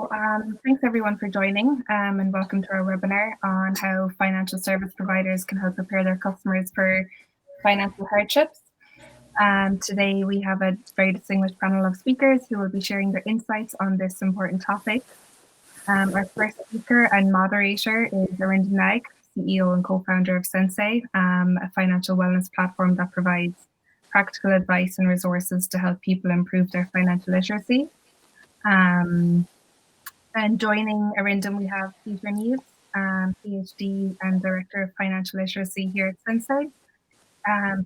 Thanks everyone for joining and welcome to our webinar on how financial service providers can help prepare their customers for financial hardships. Today we have a very distinguished panel of speakers who will be sharing their insights on this important topic. Our first speaker and moderator is Arinda Nag, CEO and co-founder of CentSai, a financial wellness platform that provides practical advice and resources to help people improve their financial literacy. And joining Arinda, we have Peter Neves, PhD and Director of Financial Literacy here at CentSai.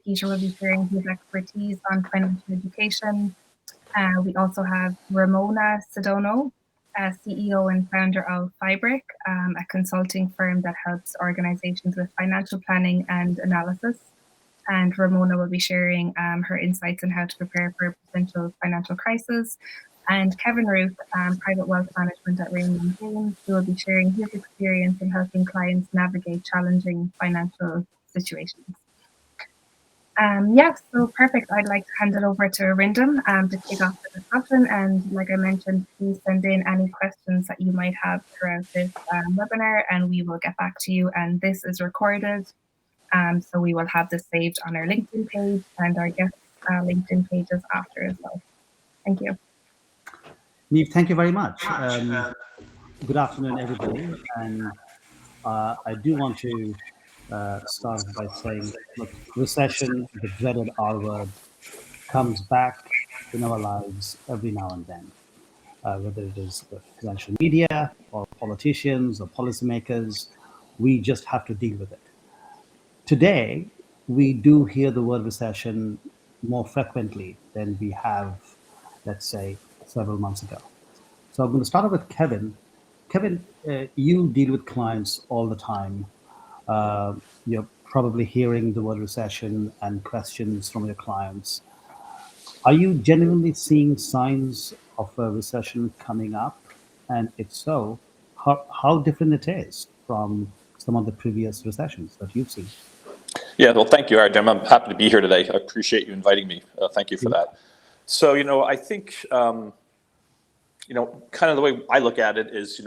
Peter will be sharing his expertise on financial education. We also have Ramona Sedono, CEO and founder of Fabric, a consulting firm that helps organizations with financial planning and analysis. And Ramona will be sharing her insights on how to prepare for a potential financial crisis. And Kevin Ruth, Private Wealth Management at Raymond James, who will be sharing his experience in helping clients navigate challenging financial situations. So perfect. I'd like to hand it over to Arinda to kick off the discussion. And like I mentioned, please send in any questions that you might have throughout this webinar, and we will get back to you. And this is recorded, so we will have this saved on our LinkedIn page and our guest LinkedIn pages after as well. Thank you. Neve, thank you very much. Good afternoon, everybody. And I do want to start by saying, look, recession, the dreaded R word, comes back in our lives every now and then, whether it is the financial media or politicians or policymakers, we just have to deal with it. Today, we do hear the word recession more frequently than we have, let's say, several months ago. So I'm going to start off with Kevin. Kevin, you deal with clients all the time. You're probably hearing the word recession and questions from your clients. Are you genuinely seeing signs of a recession coming up? And if so, how different it is from some of the previous recessions that you've seen? Yeah, well, thank you, Arjun. I'm happy to be here today. I appreciate you inviting me. Thank you for that. So, I think, kind of the way I look at it is,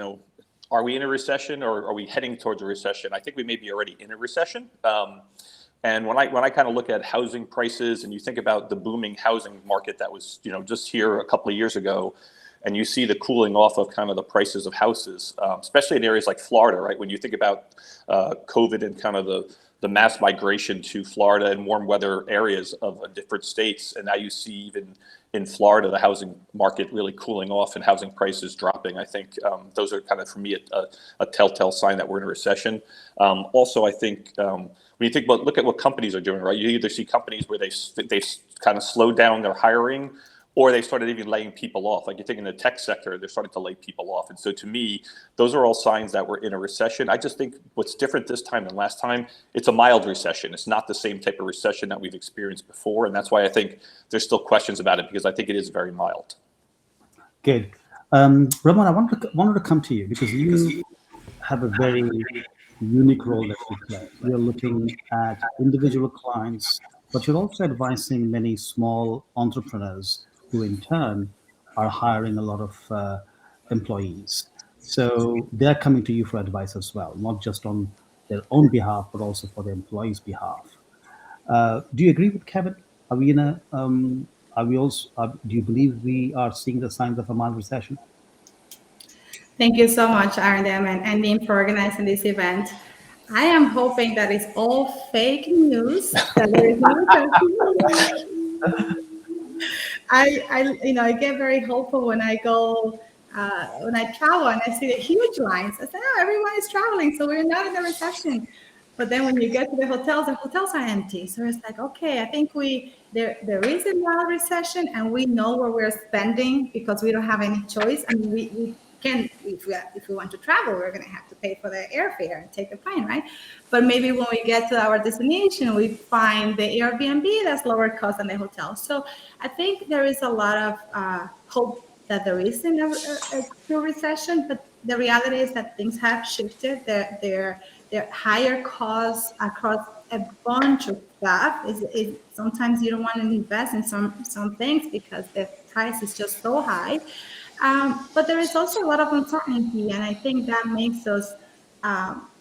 are we in a recession or are we heading towards a recession? I think we may be already in a recession. And when I kind of look at housing prices and you think about the booming housing market that was, just here a couple of years ago, and you see the cooling off of kind of the prices of houses, especially in areas like Florida, right? When you think about COVID and kind of the mass migration to Florida and warm weather areas of different states. And now you see even in Florida, the housing market really cooling off and housing prices dropping. I think those are kind of, for me, a telltale sign that we're in a recession. Also, I think when you think about, look at what companies are doing, right? You either see companies where they kind of slowed down their hiring, or they started even laying people off. Like you think in the tech sector, they're starting to lay people off. And so to me, those are all signs that we're in a recession. I just think what's different this time than last time, it's a mild recession. It's not the same type of recession that we've experienced before. And that's why I think there's still questions about it, because I think it is very mild. Good. Ramon, I wanted to come to you because you have a very unique role that you play. You're looking at individual clients, but you're also advising many small entrepreneurs who in turn are hiring a lot of employees. So they're coming to you for advice as well, not just on their own behalf, but also for the employees' behalf. Do you agree with Kevin? Are we in a, do you believe we are seeing the signs of a mild recession? Thank you so much, Arindam and Neem, for organizing this event. I am hoping that it's all fake news. That there is no I get very hopeful when I go, when I travel and I see the huge lines. I say, oh, everyone is traveling, so we're not in a recession. But then when you get to the hotels are empty. So it's like, okay, I think there is a mild recession, and we know where we're spending because we don't have any choice. I mean, we can, if we want to travel, we're going to have to pay for the airfare and take the plane, right? But maybe when we get to our destination, we find the Airbnb that's lower cost than the hotel. So I think there is a lot of hope that there isn't a true recession, but the reality is that things have shifted. They're higher costs across a bunch of stuff. Sometimes you don't want to invest in some things because the price is just so high. But there is also a lot of uncertainty, and I think that makes us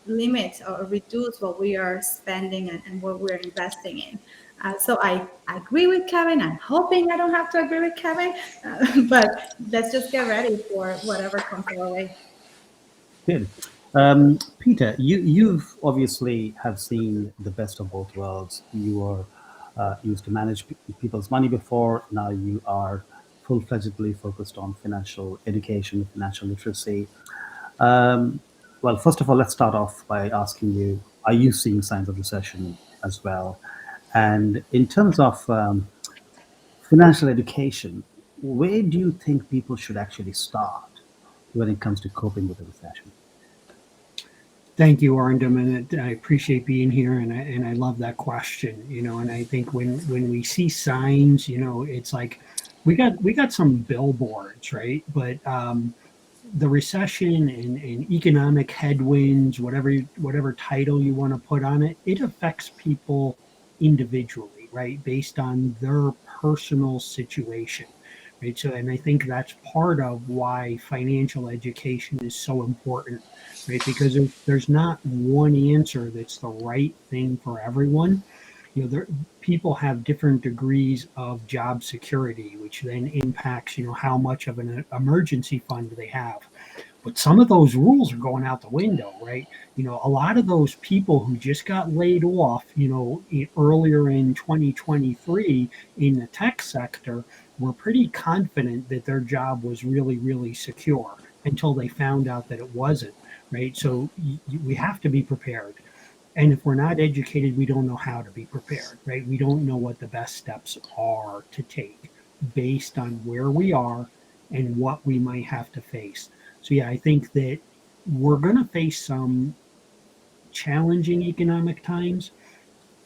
limit or reduce what we are spending and what we're investing in. So I agree with Kevin. I'm hoping I don't have to agree with Kevin, but let's just get ready for whatever comes our way. Good. Peter, you've obviously have seen the best of both worlds. You are used to manage people's money before. Now you are full-fledgedly focused on financial education, financial literacy. Um, well, first of all, let's start off by asking you: are you seeing signs of recession as well? And in terms of financial education, where do you think people should actually start when it comes to coping with a recession? Thank you, Arndam, and I appreciate being here, and I love that question. And I think when we see signs, it's like we got some billboards, right? But the recession and economic headwinds, whatever title you want to put on it, it affects people individually, right, based on their personal situation, right? So, and I think that's part of why financial education is so important, right? Because there's not one answer that's the right thing for everyone. People have different degrees of job security, which then impacts how much of an emergency fund they have. But some of those rules are going out the window, right? A lot of those people who just got laid off, earlier in 2023 in the tech sector were pretty confident that their job was really, really secure until they found out that it wasn't, right? So we have to be prepared. And if we're not educated, we don't know how to be prepared, right? We don't know what the best steps are to take based on where we are and what we might have to face. So, yeah, I think that we're going to face some challenging economic times.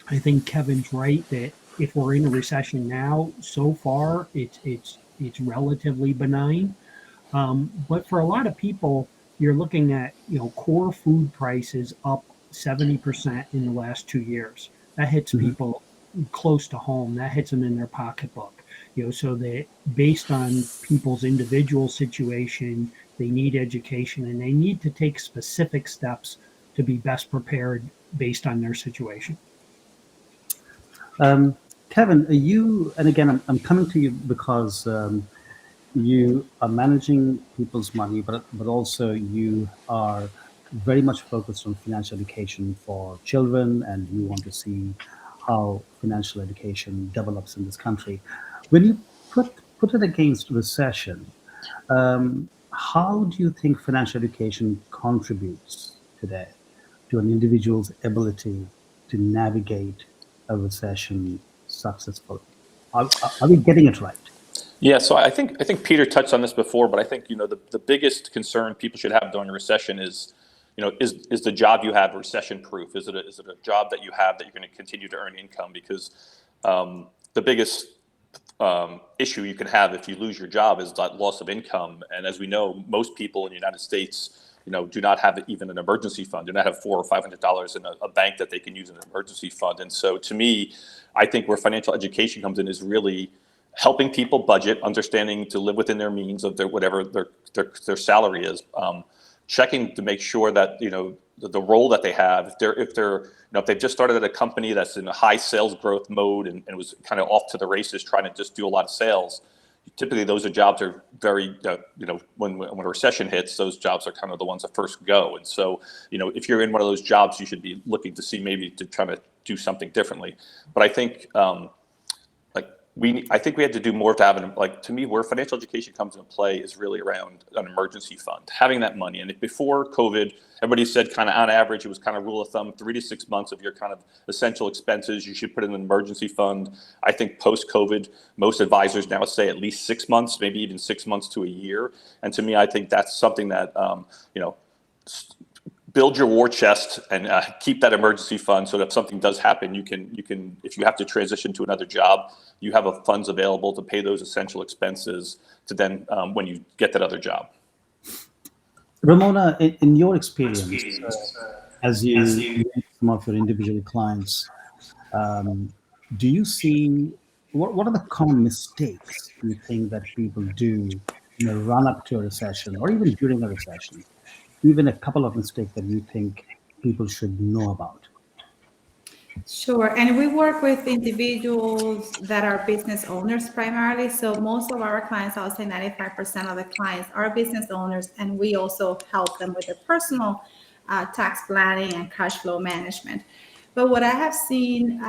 I think Kevin's right that if we're in a recession now, so far it's relatively benign. But for a lot of people, you're looking at core food prices up 70% in the last 2 years. That hits Mhm. people close to home. That hits them in their pocketbook. So that based on people's individual situation, they need education and they need to take specific steps to be best prepared based on their situation. Um, Kevin, are you, and again, I'm coming to you because you are managing people's money, but also you are very much focused on financial education for children, and you want to see how financial education develops in this country. When you put it against recession, how do you think financial education contributes today to an individual's ability to navigate a recession successfully? Are we getting it right? Yeah, so I think Peter touched on this before, but I think the biggest concern people should have during a recession is is the job you have recession proof? Is it a job that you have that you're going to continue to earn income? Because the biggest issue you can have if you lose your job is that loss of income. And as we know, most people in the United States, do not have even an emergency fund. Do not have $400 or $500 in a bank that they can use in an emergency fund. And so, to me, I think where financial education comes in is really helping people budget, understanding to live within their means of whatever their salary is. Checking to make sure that the role that they have, if they've just started at a company that's in a high sales growth mode and was kind of off to the races trying to just do a lot of sales. Typically, those jobs are very, when a recession hits, those jobs are kind of the ones that first go. And so, if you're in one of those jobs, you should be looking to see maybe to try to do something differently. But I think, I think we had to do more to have to me, where financial education comes into play is really around an emergency fund, having that money. And before COVID, everybody said kind of on average, it was kind of rule of thumb, 3 to 6 months of your kind of essential expenses, you should put in an emergency fund. I think post-COVID, most advisors now say at least 6 months, maybe even 6 months to a year. And to me, I think that's something that, build your war chest and keep that emergency fund so that if something does happen, you can if you have to transition to another job, you have funds available to pay those essential expenses to then when you get that other job. Ramona, in your experience, as you meet some of your individual clients, do you see what are the common mistakes you think that people do in a run up to a recession or even during a recession, even a couple of mistakes that you think people should know about? Sure. And we work with individuals that are business owners primarily. So most of our clients, I would say 95% of the clients are business owners, and we also help them with their personal tax planning and cash flow management. But what I have seen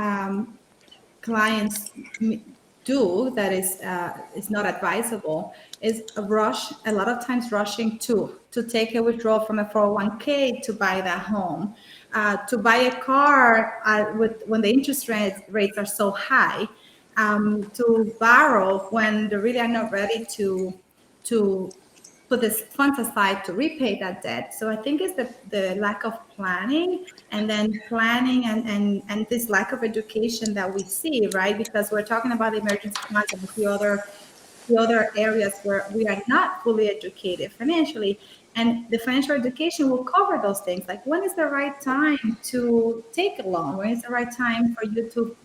clients do that is not advisable is a rush, a lot of times rushing to take a withdrawal from a 401k to buy that home, to buy a car with when the interest rates are so high, to borrow when they really are not ready to put this funds aside to repay that debt. So I think it's the lack of planning, and then planning and this lack of education that we see, right? Because we're talking about emergency funds and a few other areas where we are not fully educated financially. And the financial education will cover those things. Like, when is the right time to take a loan? When is the right time for you to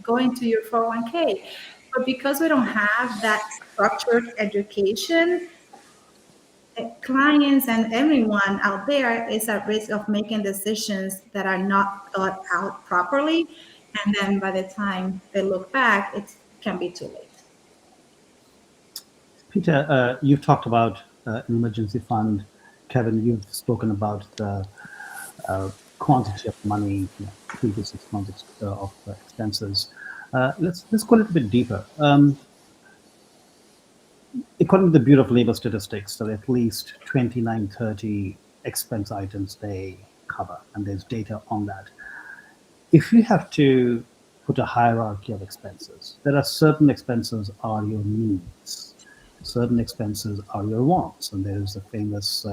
go into your 401k? But because we don't have that structured education, clients and everyone out there is at risk of making decisions that are not thought out properly. And then by the time they look back, it can be too late. Peter, you've talked about an emergency fund. Kevin, you've spoken about the quantity of money, 3 to 6 months of expenses. Let's go a little bit deeper. According to the Bureau of Labor Statistics, there are at least 29, 30 expense items they cover, and there's data on that. If you have to put a hierarchy of expenses, there are certain expenses are your needs, certain expenses are your wants, and there's the famous,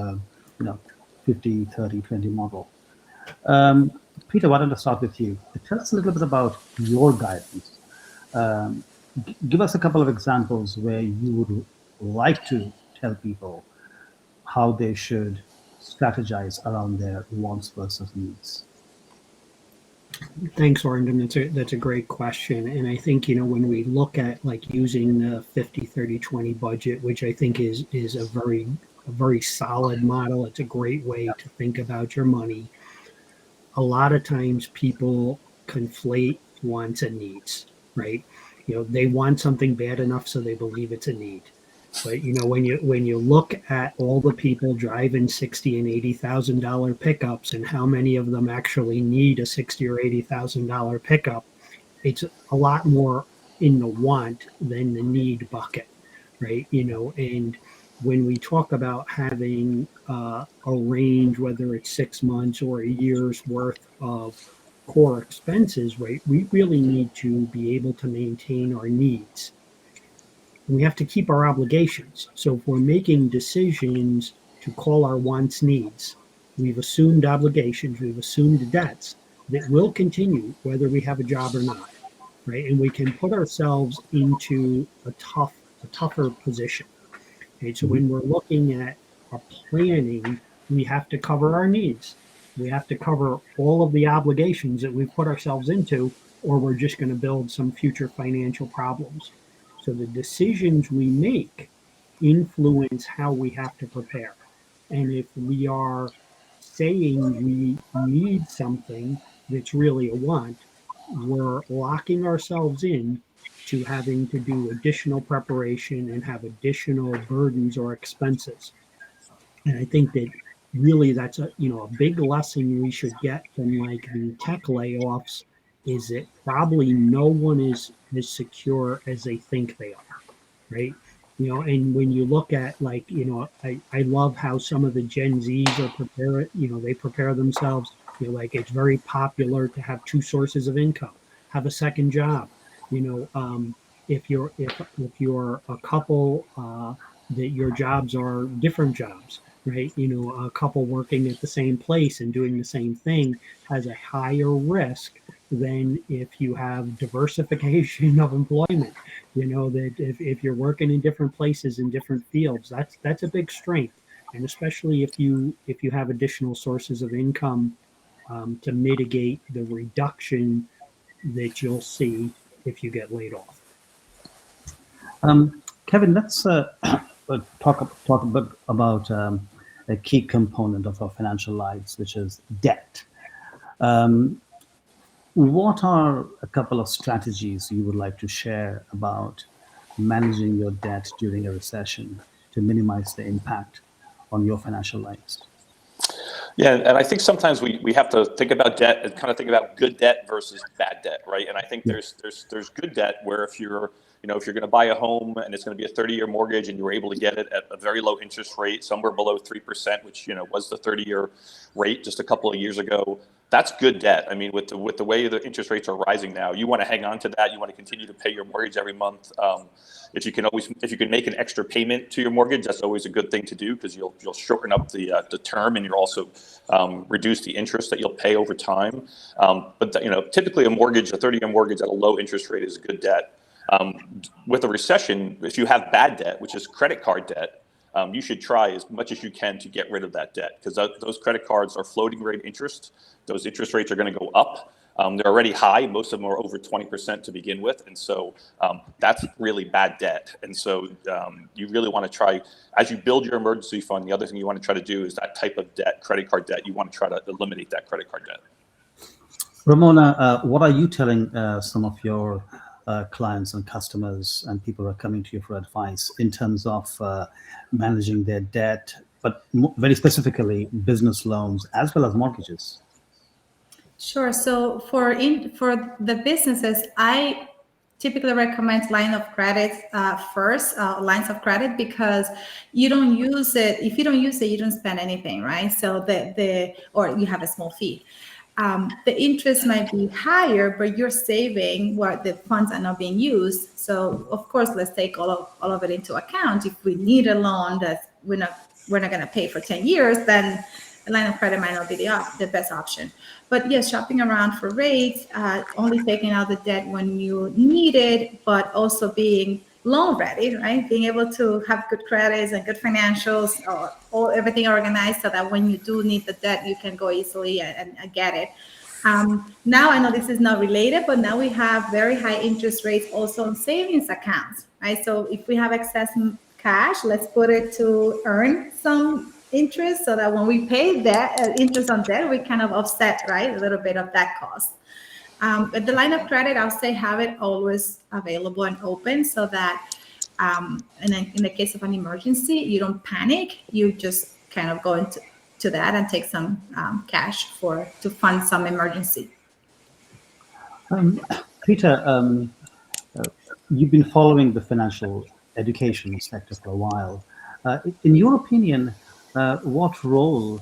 50, 30, 20 model. Peter, why don't I start with you? Tell us a little bit about your guidance. Give us a couple of examples where you would like to tell people how they should strategize around their wants versus needs. Thanks, Arndon. That's a great question. And I think, when we look at like using the 50-30-20 budget, which I think is a very solid model, it's a great way to think about your money. A lot of times people conflate wants and needs, right? They want something bad enough so they believe it's a need. But when you look at all the people driving $60,000 and $80,000 pickups and how many of them actually need a $60,000 or $80,000 pickup, it's a lot more in the want than the need bucket, right? And when we talk about having a range, whether it's 6 months or a year's worth of core expenses, right, we really need to be able to maintain our needs. And we have to keep our obligations. So if we're making decisions to call our wants needs, we've assumed obligations, we've assumed debts that will continue whether we have a job or not, right? And we can put ourselves into a tougher position. Okay, so when we're looking at our planning, we have to cover our needs. We have to cover all of the obligations that we've put ourselves into, or we're just going to build some future financial problems. So the decisions we make influence how we have to prepare. And if we are saying we need something that's really a want, we're locking ourselves in to having to do additional preparation and have additional burdens or expenses. And I think that really that's a big lesson we should get from like the tech layoffs is that probably no one is as secure as they think they are, right? And when you look at like, I love how some of the Gen Zs are prepared, they prepare themselves, like it's very popular to have two sources of income, have a second job, if you're a couple, that your jobs are different jobs, right? A couple working at the same place and doing the same thing has a higher risk than if you have diversification of employment. That if you're working in different places in different fields, that's a big strength. And especially if you have additional sources of income, to mitigate the reduction that you'll see if you get laid off. Kevin, let's talk a bit about a key component of our financial lives, which is debt. What are a couple of strategies you would like to share about managing your debt during a recession to minimize the impact on your financial lives? Yeah, and I think sometimes we have to think about debt and kind of think about good debt versus bad debt, right? And I think Yeah. there's good debt where if you're going to buy a home and it's going to be a 30-year mortgage and you were able to get it at a very low interest rate, somewhere below 3%, which was the 30-year rate just a couple of years ago, that's good debt. I mean, with the way the interest rates are rising now, you want to hang on to that. You want to continue to pay your mortgage every month. If you can make an extra payment to your mortgage, that's always a good thing to do because you'll shorten up the term and you'll also reduce the interest that you'll pay over time. But typically a 30-year mortgage at a low interest rate is good debt. With a recession, if you have bad debt, which is credit card debt, you should try as much as you can to get rid of that debt because those credit cards are floating rate interest. Those interest rates are going to go up. They're already high. Most of them are over 20% to begin with. And so that's really bad debt. And so you really want to try, as you build your emergency fund, the other thing you want to try to do is that type of debt, credit card debt, you want to try to eliminate that credit card debt. Ramona, what are you telling some of your clients and customers and people who are coming to you for advice in terms of managing their debt, but very specifically business loans as well as mortgages? Sure. So for the businesses, I typically recommend line of credit first, lines of credit, because you don't use it. If you don't use it, you don't spend anything, right? So or you have a small fee. The interest might be higher, but you're saving what the funds are not being used. So of course, let's take all of it into account. If we need a loan that we're not going to pay for 10 years, then a line of credit might not be the best option. But yes, shopping around for rates, only taking out the debt when you need it, but also being loan ready, right? Being able to have good credits and good financials, or everything organized so that when you do need the debt, you can go easily and get it. Now I know this is not related, but now we have very high interest rates also on savings accounts, right? So if we have excess cash, let's put it to earn some interest so that when we pay that interest on debt, we kind of offset, right, a little bit of that cost. But the line of credit, I'll say have it always available and open so that and then in the case of an emergency, you don't panic. You just kind of go into that and take some cash to fund some emergency. Peter, you've been following the financial education sector for a while. In your opinion, what role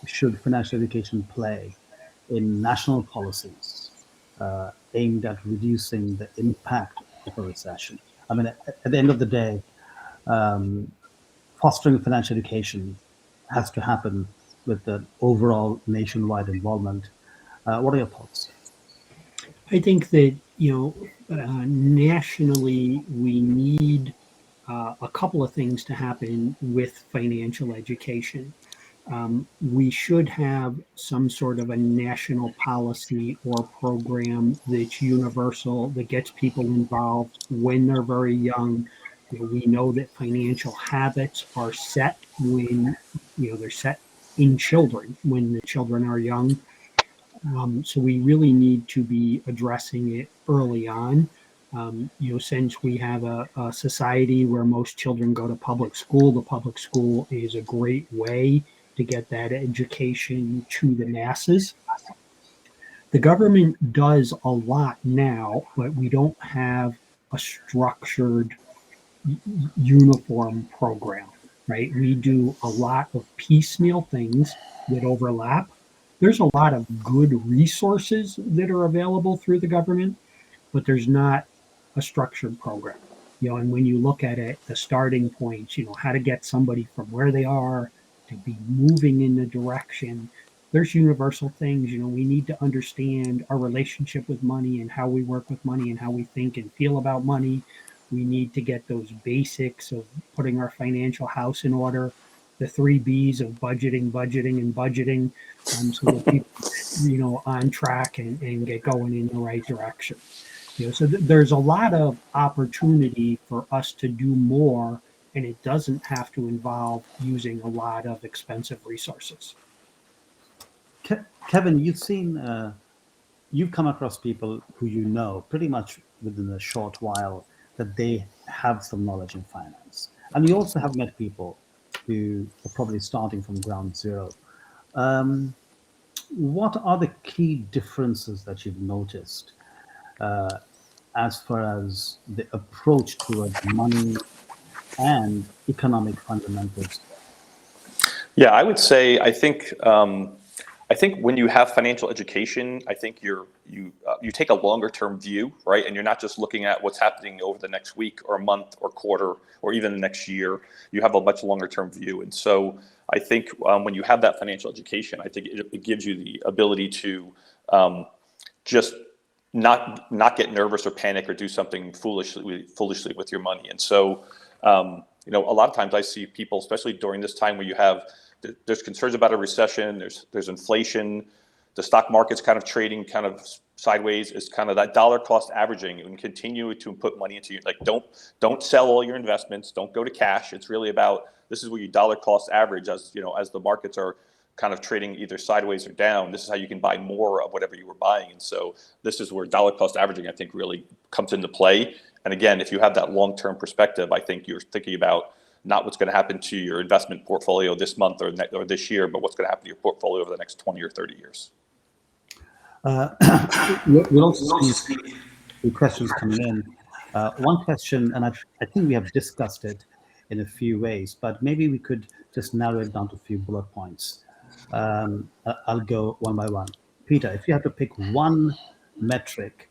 should financial education play in national policies aimed at reducing the impact of a recession? I mean, at the end of the day, fostering financial education has to happen with the overall nationwide involvement. What are your thoughts? I think that, nationally, we need a couple of things to happen with financial education. We should have some sort of a national policy or program that's universal, that gets people involved when they're very young. We know that financial habits are set when, they're set in children, when the children are young. So we really need to be addressing it early on. Since we have a society where most children go to public school, the public school is a great way to get that education to the masses. The government does a lot now, but we don't have a structured uniform program, right? We do a lot of piecemeal things that overlap. There's a lot of good resources that are available through the government, but there's not a structured program. And when you look at it, the starting points, how to get somebody from where they are to be moving in the direction. There's universal things. We need to understand our relationship with money and how we work with money and how we think and feel about money. We need to get those basics of putting our financial house in order, the 3 B's of budgeting, budgeting, and budgeting, so that people, on track and get going in the right direction. So there's a lot of opportunity for us to do more and it doesn't have to involve using a lot of expensive resources. Kevin, you've come across people who you know pretty much within a short while that they have some knowledge in finance, and you also have met people who are probably starting from ground zero. Um, what are the key differences that you've noticed as far as the approach towards money and economic fundamentals? Yeah, I would say I think when you have financial education, I think you take a longer term view, right? And you're not just looking at what's happening over the next week or month or quarter or even the next year. You have a much longer term view, and so I think when you have that financial education, I think it gives you the ability to just not get nervous or panic or do something foolishly with your money. And so you know, a lot of times I see people, especially during this time where there's concerns about a recession, there's inflation, the stock market's kind of trading kind of sideways, is kind of that dollar cost averaging, and continue to put money into like don't sell all your investments, don't go to cash. It's really about, this is where you dollar cost average, as you know, as the markets are kind of trading either sideways or down, this is how you can buy more of whatever you were buying. And so this is where dollar cost averaging, I think, really comes into play. And again, if you have that long-term perspective, I think you're thinking about not what's going to happen to your investment portfolio this month or this year, but what's going to happen to your portfolio over the next 20 or 30 years. We'll also see the questions coming in. One question, and I think we have discussed it in a few ways, but maybe we could just narrow it down to a few bullet points. I'll go one by one. Peter, if you had to pick one metric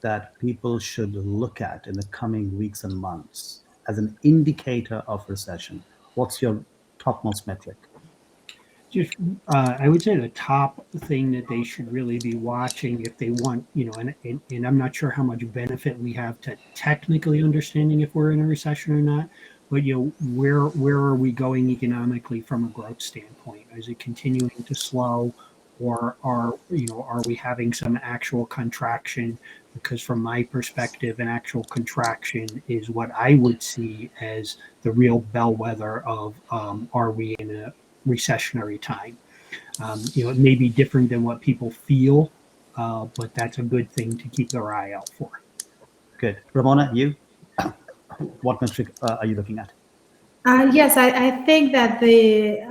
that people should look at in the coming weeks and months as an indicator of recession, what's your topmost metric? Just, I would say the top thing that they should really be watching if they want, you know, and I'm not sure how much benefit we have to technically understanding if we're in a recession or not, but you know, where are we going economically from a growth standpoint? Is it continuing to slow, or are we having some actual contraction? Because from my perspective, an actual contraction is what I would see as the real bellwether of are we in a recessionary time. You know, it may be different than what people feel, but that's a good thing to keep their eye out for. Good. Ramona, you? What metric are you looking at? Yes, I think that the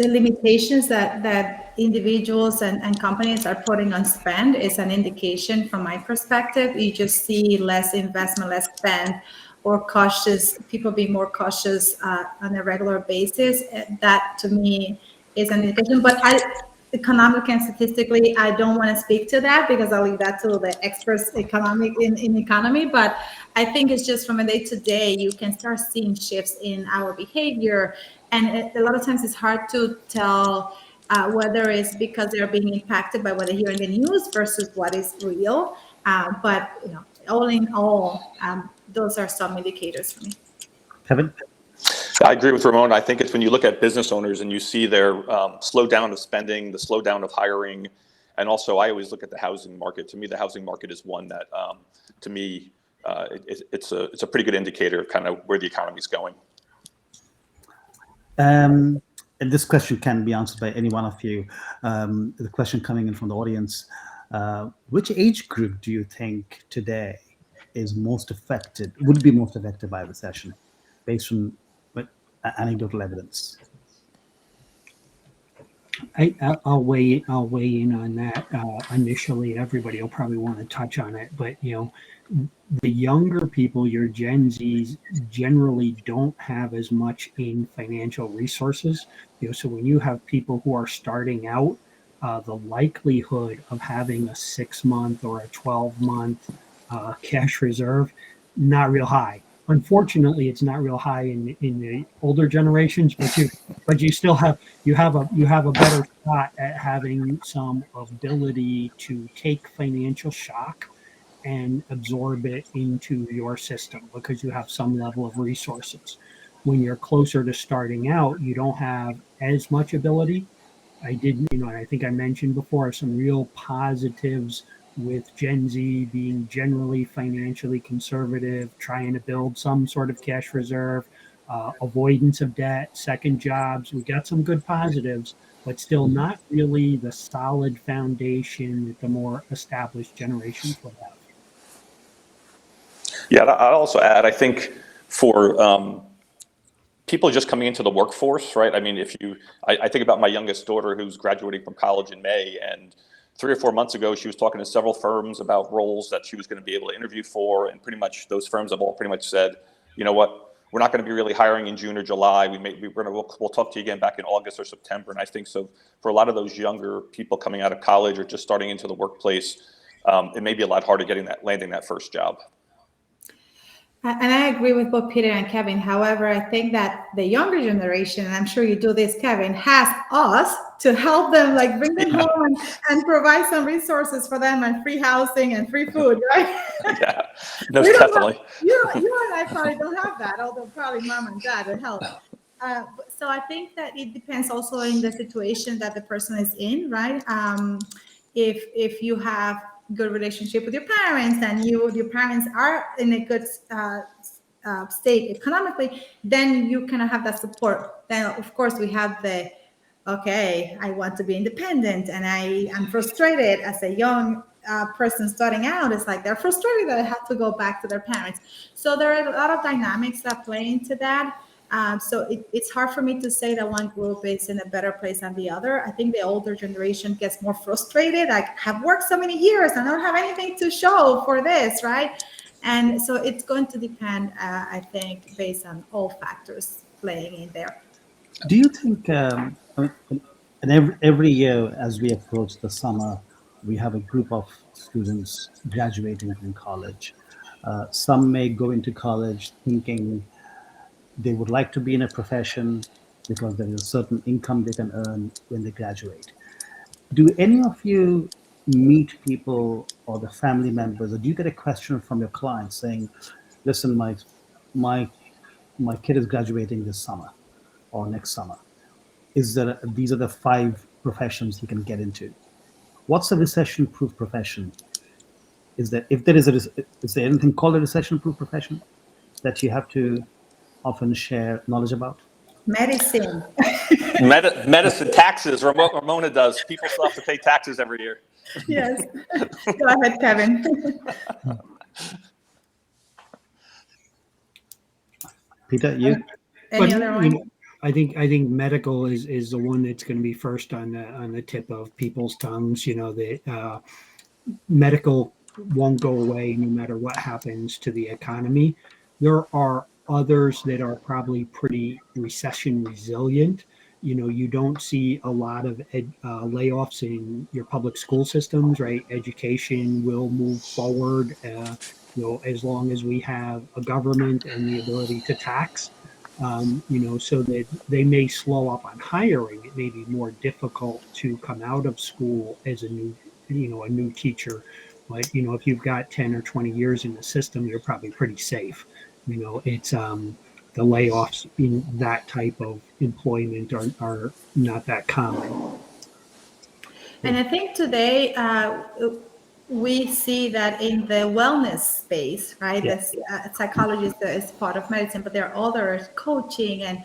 limitations that individuals and companies are putting on spend is an indication from my perspective. You just see less investment, less spend, or cautious, people being more cautious on a regular basis. That to me is an indication, but economically and statistically, I don't want to speak to that because I'll leave that to the experts in economy. But I think it's just from a day to day, you can start seeing shifts in our behavior. And a lot of times it's hard to tell whether it's because they're being impacted by what they hear in the news versus what is real. But you know, all in all, those are some indicators for me. Kevin? I agree with Ramon. I think it's when you look at business owners and you see their slowdown of spending, the slowdown of hiring, and also I always look at the housing market. To me, the housing market is one that, to me, it's a pretty good indicator of kind of where the economy is going. And this question can be answered by any one of you. The question coming in from the audience: which age group do you think today is most affected? Would be most affected by a recession, based on anecdotal evidence? I'll weigh in on that initially. Everybody will probably want to touch on it, but you know, the younger people, your Gen Zs, generally don't have as much in financial resources. You know, so when you have people who are starting out, the likelihood of having a 6-month or a 12-month cash reserve, not real high. Unfortunately, it's not real high in the older generations, but you still have a better shot at having some ability to take financial shock and absorb it into your system because you have some level of resources. When you're closer to starting out, you don't have as much ability. I didn't, you know, and I think I mentioned before some real positives with Gen Z being generally financially conservative, trying to build some sort of cash reserve, avoidance of debt, second jobs. We got some good positives, but still not really the solid foundation that the more established generations will have. Yeah, I'd also add, I think for people just coming into the workforce, right? I mean, I think about my youngest daughter who's graduating from college in May, and 3 or 4 months ago, she was talking to several firms about roles that she was going to be able to interview for, and pretty much those firms have all pretty much said, you know what, we're not going to be really hiring in June or July. We'll talk to you again back in August or September. And I think so for a lot of those younger people coming out of college or just starting into the workplace, it may be a lot harder landing that first job. And I agree with both Peter and Kevin. However, I think that the younger generation, and I'm sure you do this, Kevin, has us to help them, like bring them home and provide some resources for them and free housing and free food, right? Yeah, no, definitely. You and I probably don't have that, although probably mom and dad would help. So I think that it depends also in the situation that the person is in, right? If you have good relationship with your parents and your parents are in a good state economically, then you kind of have that support. Then of course we have okay, I want to be independent and I am frustrated as a young person starting out. It's like they're frustrated that they have to go back to their parents. So there are a lot of dynamics that play into that. So it's hard for me to say that one group is in a better place than the other. I think the older generation gets more frustrated. I have worked so many years and I don't have anything to show for this, right? And so it's going to depend, I think, based on all factors playing in there. Do you think, and every year as we approach the summer, we have a group of students graduating from college. Some may go into college thinking they would like to be in a profession because there is a certain income they can earn when they graduate. Do any of you meet people or the family members, or do you get a question from your clients saying, listen, my kid is graduating this summer or next summer. These are the 5 professions he can get into. What's a recession-proof profession? Is there anything called a recession-proof profession that you have to often share knowledge about? Medicine. Medicine, taxes. Ramona does. People still have to pay taxes every year. Yes. Go ahead, Kevin. Peter, you? Any other one? I think medical is the one that's going to be first on the tip of people's tongues. The medical won't go away no matter what happens to the economy. There are others that are probably pretty recession resilient. You don't see a lot of layoffs in your public school systems, right? Education will move forward, as long as we have a government and the ability to tax. So that they may slow up on hiring. It may be more difficult to come out of school as a new teacher. But, if you've got 10 or 20 years in the system, you're probably pretty safe. It's the layoffs in that type of employment are not that common. And I think today we see that in the wellness space, right? Yeah. The psychologist is part of medicine, but there are others, coaching, and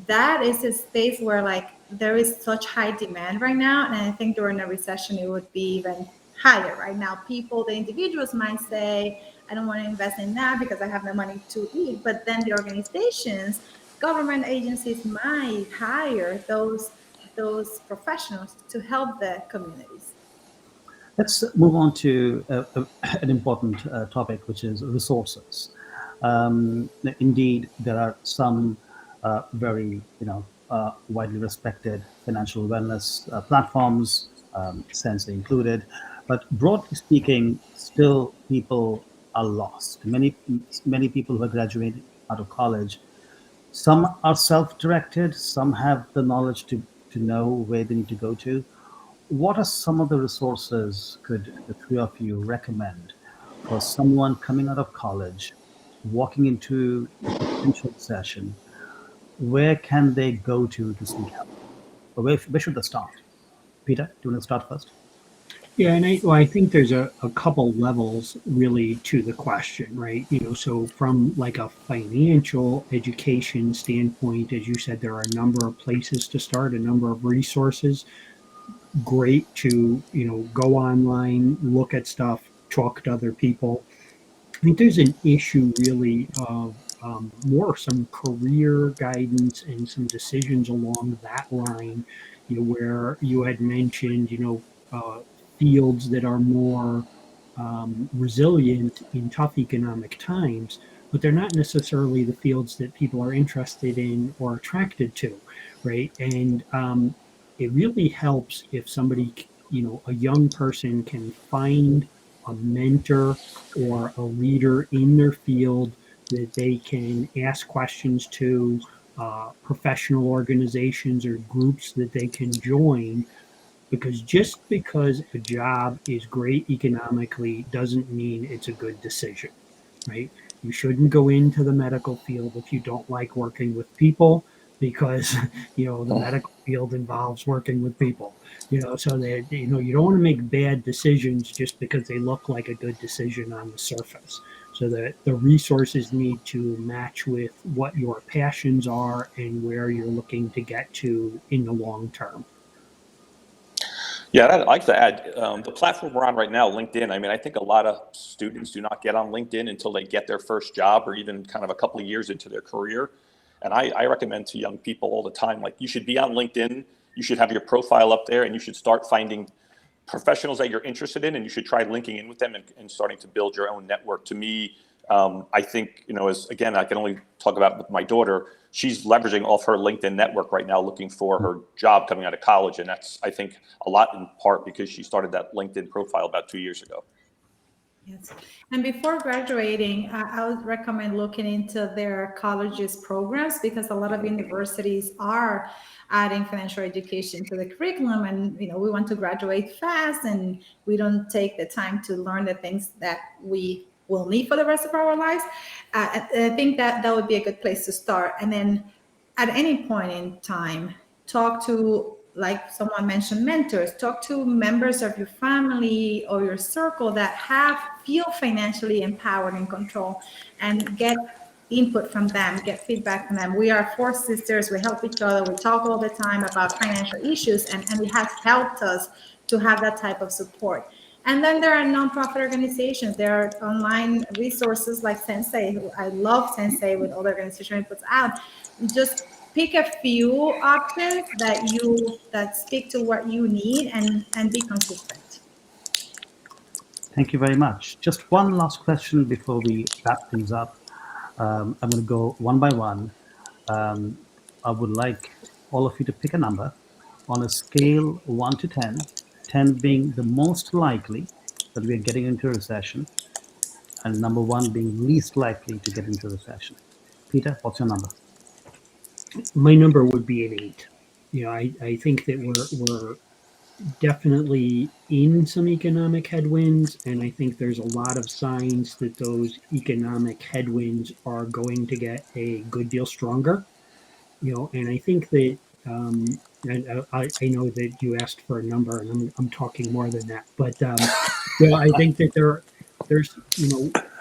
that is a space where like there is such high demand right now. And I think during a recession, it would be even higher right now. The individuals might say, I don't want to invest in that because I have no money to eat. But then the organizations, government agencies might hire those professionals to help the communities. Let's move on to an important topic, which is resources. Indeed, there are some very widely respected financial wellness platforms, CentSai included. But broadly speaking, still people are lost. Many people who are graduating out of college, some are self-directed, some have the knowledge to know where they need to go to. What are some of the resources could the 3 of you recommend for someone coming out of college, walking into a potential session? Where can they go to seek help? Or where should they start? Peter, do you want to start first? Yeah, and I think there's a couple levels really to the question, right? So from like a financial education standpoint, as you said, there are a number of places to start, a number of resources. Great to, go online, look at stuff, talk to other people. I think there's an issue really of more some career guidance and some decisions along that line, where you had mentioned, fields that are more resilient in tough economic times, but they're not necessarily the fields that people are interested in or attracted to, right? And it really helps if somebody, a young person can find a mentor or a leader in their field that they can ask questions to, professional organizations or groups that they can join, because just because a job is great economically doesn't mean it's a good decision, right? You shouldn't go into the medical field if you don't like working with people, because the medical field involves working with people. So that you don't want to make bad decisions just because they look like a good decision on the surface. So that the resources need to match with what your passions are and where you're looking to get to in the long term. Yeah, I'd like to add the platform we're on right now, LinkedIn. I mean, I think a lot of students do not get on LinkedIn until they get their first job or even kind of a couple of years into their career. And I recommend to young people all the time, like you should be on LinkedIn, you should have your profile up there, and you should start finding professionals that you're interested in, and you should try linking in with them and starting to build your own network. To me, I think, as again, I can only talk about with my daughter. She's leveraging off her LinkedIn network right now, looking for her job coming out of college, and that's, I think, a lot in part because she started that LinkedIn profile about 2 years ago. Yes. And before graduating, I would recommend looking into their colleges programs, because a lot of universities are adding financial education to the curriculum. And, we want to graduate fast, and we don't take the time to learn the things that we will need for the rest of our lives. I think that would be a good place to start. And then at any point in time, talk to, like someone mentioned, mentors. Talk to members of your family or your circle that feel financially empowered and control, and get input from them, get feedback from them. We are four sisters, we help each other, we talk all the time about financial issues, and it has helped us to have that type of support. And then there are nonprofit organizations. There are online resources like CentSai. I love CentSai with all the organization it puts out. Just pick a few options that speak to what you need, and be consistent. Thank you very much. Just one last question before we wrap things up. I'm going to go one by one. I would like all of you to pick a number on a scale 1 to 10, 10 being the most likely that we are getting into a recession, and number 1 being least likely to get into a recession. Peter, what's your number? My number would be an 8. I think that we're definitely in some economic headwinds, and I think there's a lot of signs that those economic headwinds are going to get a good deal stronger. And I think that, and I know that you asked for a number, and I'm talking more than that, but I think that there's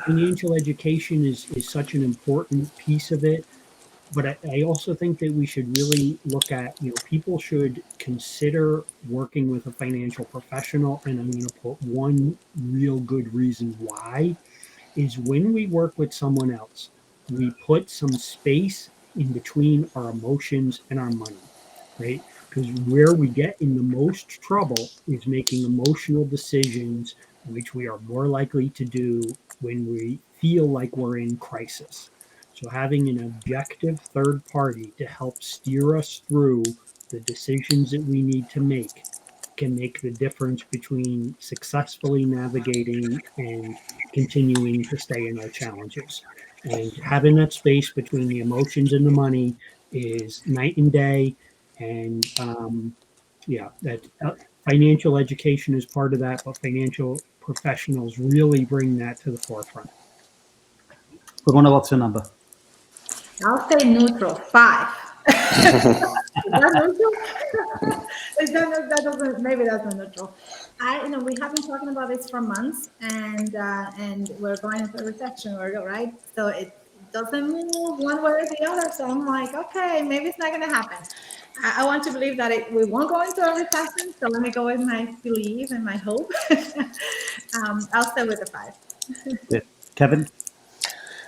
financial education is such an important piece of it. But I also think that we should really look at, people should consider working with a financial professional. And I'm going to put one real good reason why is when we work with someone else, we put some space in between our emotions and our money, right? Because where we get in the most trouble is making emotional decisions, which we are more likely to do when we feel like we're in crisis. So having an objective third party to help steer us through the decisions that we need to make can make the difference between successfully navigating and continuing to stay in our challenges. And having that space between the emotions and the money is night and day. And that financial education is part of that, but financial professionals really bring that to the forefront. Ramona, what's your number? I'll say neutral, 5. that neutral? That doesn't, maybe that's not neutral. We have been talking about this for months, and we're going into a recession, right? So it doesn't move one way or the other. So I'm like, okay, maybe it's not going to happen. I want to believe that we won't go into a recession. So let me go with my belief and my hope. I'll stay with the 5. Good. Kevin?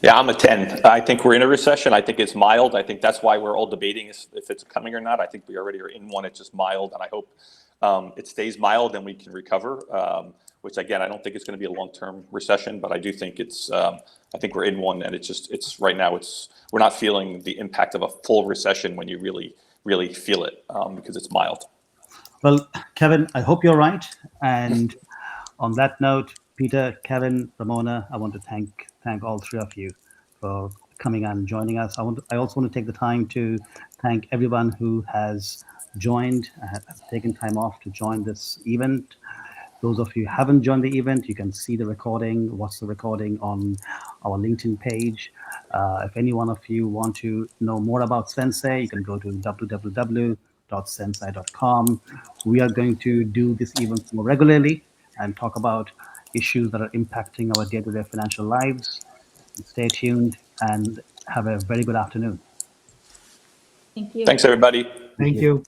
Yeah, I'm a 10. I think we're in a recession. I think it's mild. I think that's why we're all debating if it's coming or not. I think we already are in one. It's just mild, and I hope it stays mild and we can recover. Which again, I don't think it's going to be a long-term recession, but I do think I think we're in one, and it's right now. We're not feeling the impact of a full recession when you really feel it because it's mild. Well, Kevin, I hope you're right. And on that note, Peter, Kevin, Ramona, I want to thank all 3 of you for coming and joining us. I also want to take the time to thank everyone who has joined, has taken time off to join this event. Those of you who haven't joined the event, you can see the recording, watch the recording on our LinkedIn page. If any one of you want to know more about CentSai, you can go to www.centsai.com. We are going to do this event more regularly and talk about issues that are impacting our day-to-day financial lives. Stay tuned and have a very good afternoon. Thank you. Thanks, everybody. Thank Thank you.